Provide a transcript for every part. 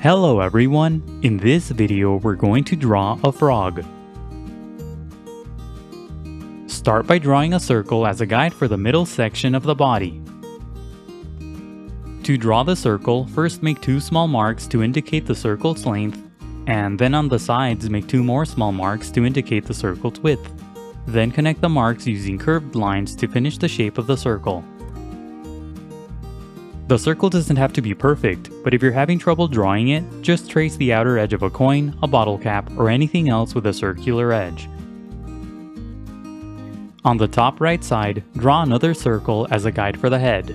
Hello everyone! In this video we're going to draw a frog. Start by drawing a circle as a guide for the middle section of the body. To draw the circle, first make two small marks to indicate the circle's length, and then on the sides make two more small marks to indicate the circle's width. Then connect the marks using curved lines to finish the shape of the circle. The circle doesn't have to be perfect, but if you're having trouble drawing it, just trace the outer edge of a coin, a bottle cap, or anything else with a circular edge. On the top right side, draw another circle as a guide for the head.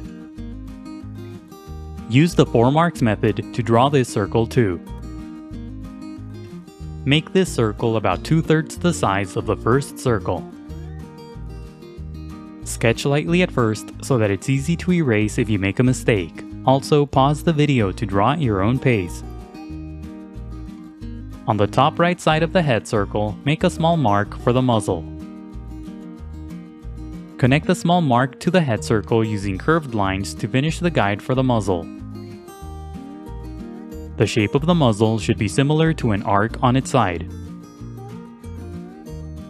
Use the 4 marks method to draw this circle too. Make this circle about 2/3 the size of the first circle. Sketch lightly at first so that it's easy to erase if you make a mistake. Also, pause the video to draw at your own pace. On the top right side of the head circle, make a small mark for the muzzle. Connect the small mark to the head circle using curved lines to finish the guide for the muzzle. The shape of the muzzle should be similar to an arc on its side.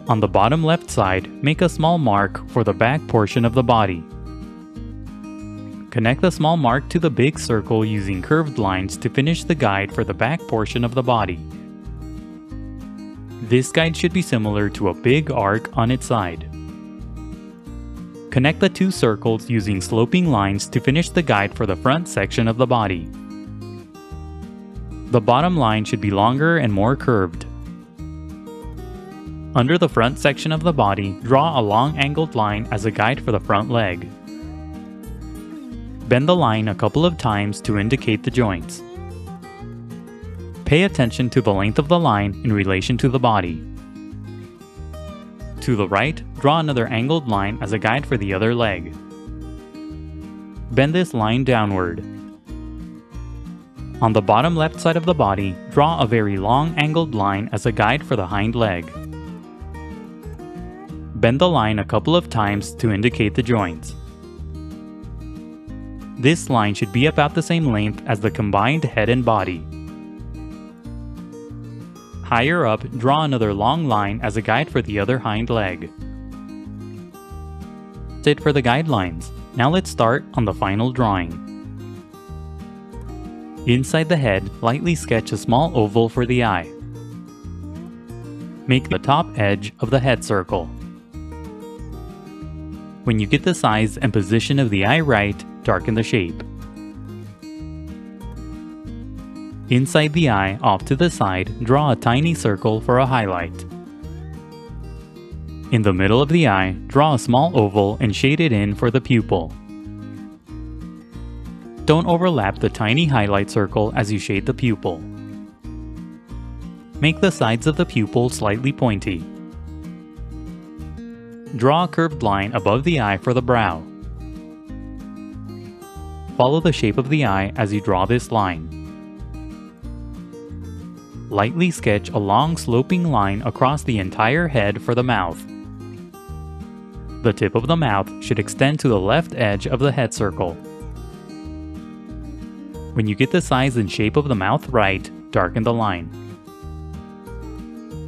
On the bottom left side, make a small mark for the back portion of the body. Connect the small mark to the big circle using curved lines to finish the guide for the back portion of the body. This guide should be similar to a big arc on its side. Connect the two circles using sloping lines to finish the guide for the front section of the body. The bottom line should be longer and more curved. Under the front section of the body, draw a long angled line as a guide for the front leg. Bend the line a couple of times to indicate the joints. Pay attention to the length of the line in relation to the body. To the right, draw another angled line as a guide for the other leg. Bend this line downward. On the bottom left side of the body, draw a very long angled line as a guide for the hind leg. Bend the line a couple of times to indicate the joints. This line should be about the same length as the combined head and body. Higher up, draw another long line as a guide for the other hind leg. That's it for the guidelines. Now let's start on the final drawing. Inside the head, lightly sketch a small oval for the eye. Make the top edge of the head circle. When you get the size and position of the eye right, darken the shape. Inside the eye, off to the side, draw a tiny circle for a highlight. In the middle of the eye, draw a small oval and shade it in for the pupil. Don't overlap the tiny highlight circle as you shade the pupil. Make the sides of the pupil slightly pointy. Draw a curved line above the eye for the brow. Follow the shape of the eye as you draw this line. Lightly sketch a long sloping line across the entire head for the mouth. The tip of the mouth should extend to the left edge of the head circle. When you get the size and shape of the mouth right, darken the line.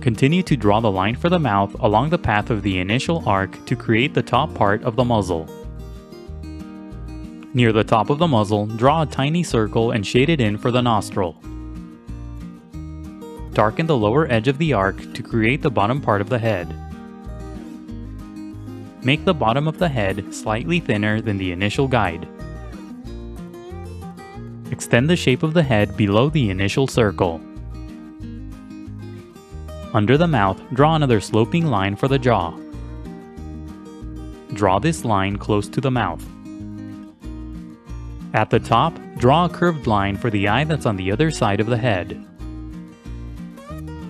Continue to draw the line for the mouth along the path of the initial arc to create the top part of the muzzle. Near the top of the muzzle, draw a tiny circle and shade it in for the nostril. Darken the lower edge of the arc to create the bottom part of the head. Make the bottom of the head slightly thinner than the initial guide. Extend the shape of the head below the initial circle. Under the mouth, draw another sloping line for the jaw. Draw this line close to the mouth. At the top, draw a curved line for the eye that's on the other side of the head.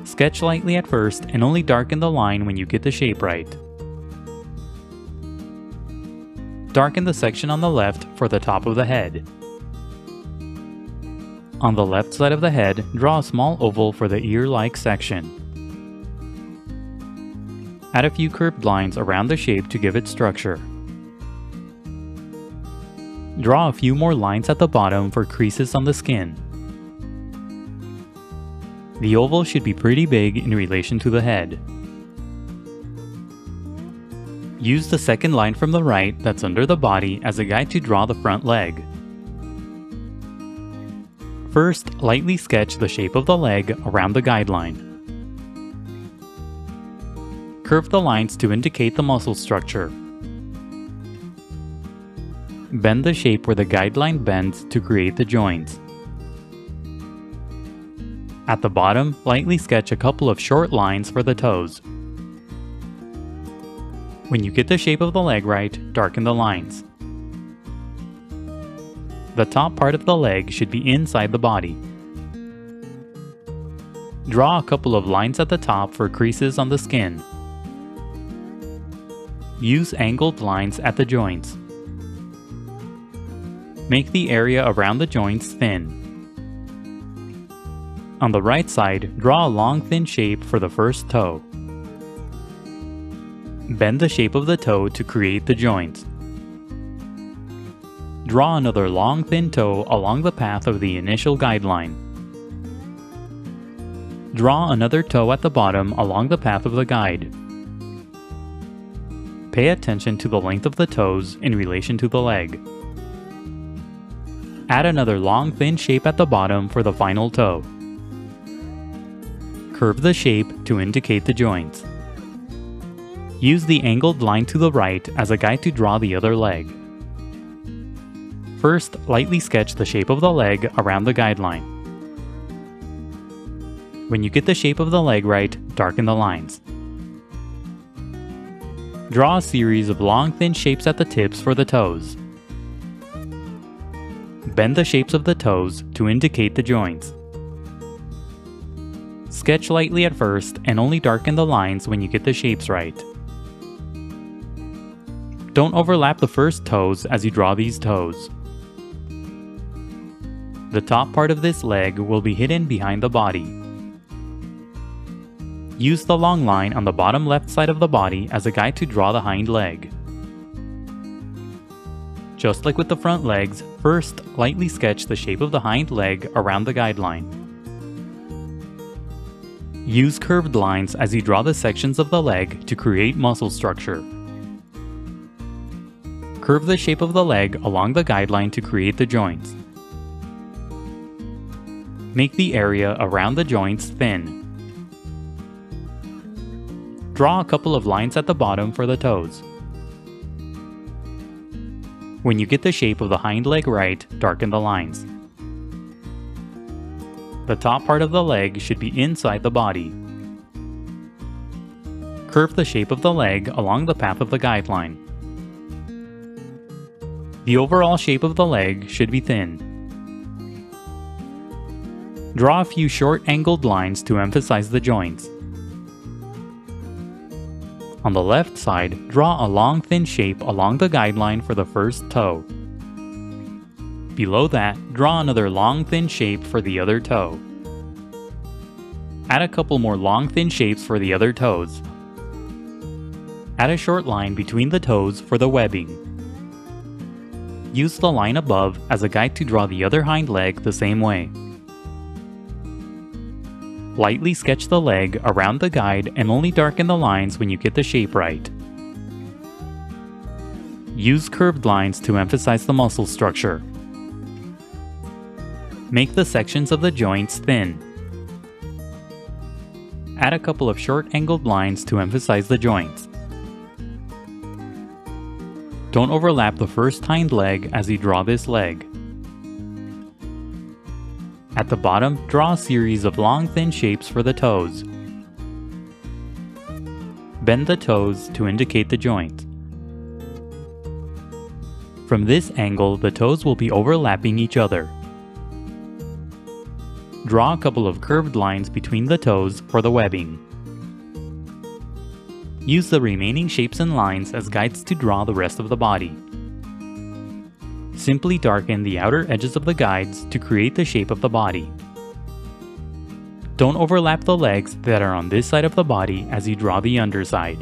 Sketch lightly at first and only darken the line when you get the shape right. Darken the section on the left for the top of the head. On the left side of the head, draw a small oval for the ear-like section. Add a few curved lines around the shape to give it structure. Draw a few more lines at the bottom for creases on the skin. The oval should be pretty big in relation to the head. Use the second line from the right that's under the body as a guide to draw the front leg. First, lightly sketch the shape of the leg around the guideline. Curve the lines to indicate the muscle structure. Bend the shape where the guideline bends to create the joints. At the bottom, lightly sketch a couple of short lines for the toes. When you get the shape of the leg right, darken the lines. The top part of the leg should be inside the body. Draw a couple of lines at the top for creases on the skin. Use angled lines at the joints. Make the area around the joints thin. On the right side, draw a long thin shape for the first toe. Bend the shape of the toe to create the joints. Draw another long thin toe along the path of the initial guideline. Draw another toe at the bottom along the path of the guide. Pay attention to the length of the toes in relation to the leg. Add another long thin shape at the bottom for the final toe. Curve the shape to indicate the joints. Use the angled line to the right as a guide to draw the other leg. First, lightly sketch the shape of the leg around the guideline. When you get the shape of the leg right, darken the lines. Draw a series of long thin shapes at the tips for the toes. Bend the shapes of the toes to indicate the joints. Sketch lightly at first and only darken the lines when you get the shapes right. Don't overlap the first toes as you draw these toes. The top part of this leg will be hidden behind the body. Use the long line on the bottom left side of the body as a guide to draw the hind leg. Just like with the front legs, first lightly sketch the shape of the hind leg around the guideline. Use curved lines as you draw the sections of the leg to create muscle structure. Curve the shape of the leg along the guideline to create the joints. Make the area around the joints thin. Draw a couple of lines at the bottom for the toes. When you get the shape of the hind leg right, darken the lines. The top part of the leg should be inside the body. Curve the shape of the leg along the path of the guideline. The overall shape of the leg should be thin. Draw a few short angled lines to emphasize the joints. On the left side, draw a long thin shape along the guideline for the first toe. Below that, draw another long thin shape for the other toe. Add a couple more long thin shapes for the other toes. Add a short line between the toes for the webbing. Use the line above as a guide to draw the other hind leg the same way. Lightly sketch the leg around the guide and only darken the lines when you get the shape right. Use curved lines to emphasize the muscle structure. Make the sections of the joints thin. Add a couple of short angled lines to emphasize the joints. Don't overlap the first hind leg as you draw this leg. At the bottom, draw a series of long thin shapes for the toes. Bend the toes to indicate the joint. From this angle, the toes will be overlapping each other. Draw a couple of curved lines between the toes for the webbing. Use the remaining shapes and lines as guides to draw the rest of the body. Simply darken the outer edges of the guides to create the shape of the body. Don't overlap the legs that are on this side of the body as you draw the underside.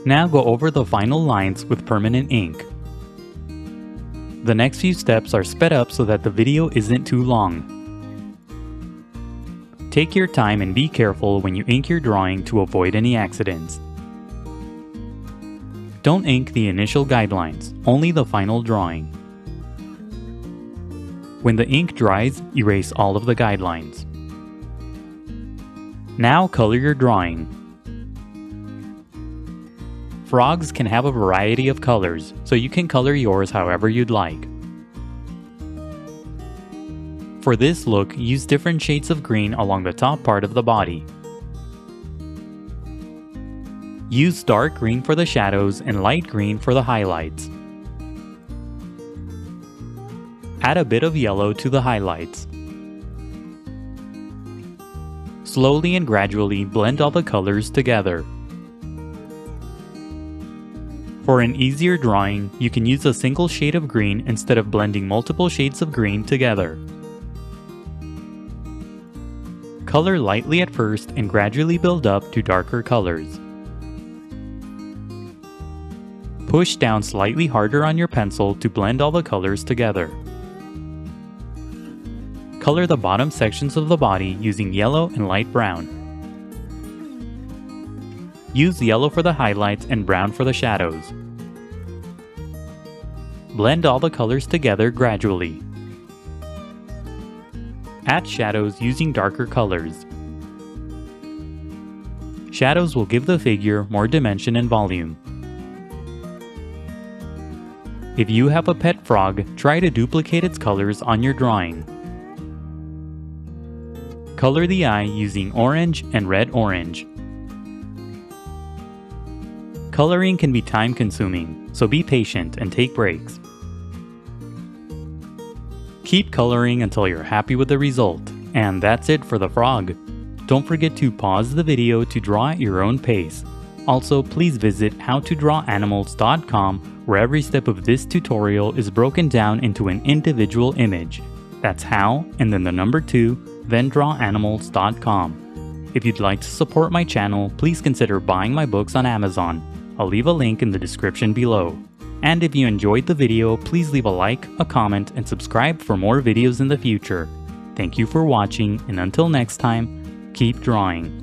Now go over the final lines with permanent ink. The next few steps are sped up so that the video isn't too long. Take your time and be careful when you ink your drawing to avoid any accidents. Don't ink the initial guidelines, only the final drawing. When the ink dries, erase all of the guidelines. Now color your drawing. Frogs can have a variety of colors, so you can color yours however you'd like. For this look, use different shades of green along the top part of the body. Use dark green for the shadows and light green for the highlights. Add a bit of yellow to the highlights. Slowly and gradually blend all the colors together. For an easier drawing, you can use a single shade of green instead of blending multiple shades of green together. Color lightly at first and gradually build up to darker colors. Push down slightly harder on your pencil to blend all the colors together. Color the bottom sections of the body using yellow and light brown. Use yellow for the highlights and brown for the shadows. Blend all the colors together gradually. Add shadows using darker colors. Shadows will give the figure more dimension and volume. If you have a pet frog, try to duplicate its colors on your drawing. Color the eye using orange and red-orange. Coloring can be time-consuming, so be patient and take breaks. Keep coloring until you're happy with the result, and that's it for the frog. Don't forget to pause the video to draw at your own pace. Also, please visit howtodrawanimals.com, where every step of this tutorial is broken down into an individual image. That's how, and then the number 2, then drawanimals.com. If you'd like to support my channel, please consider buying my books on Amazon. I'll leave a link in the description below. And if you enjoyed the video, please leave a like, a comment, and subscribe for more videos in the future. Thank you for watching, and until next time, keep drawing.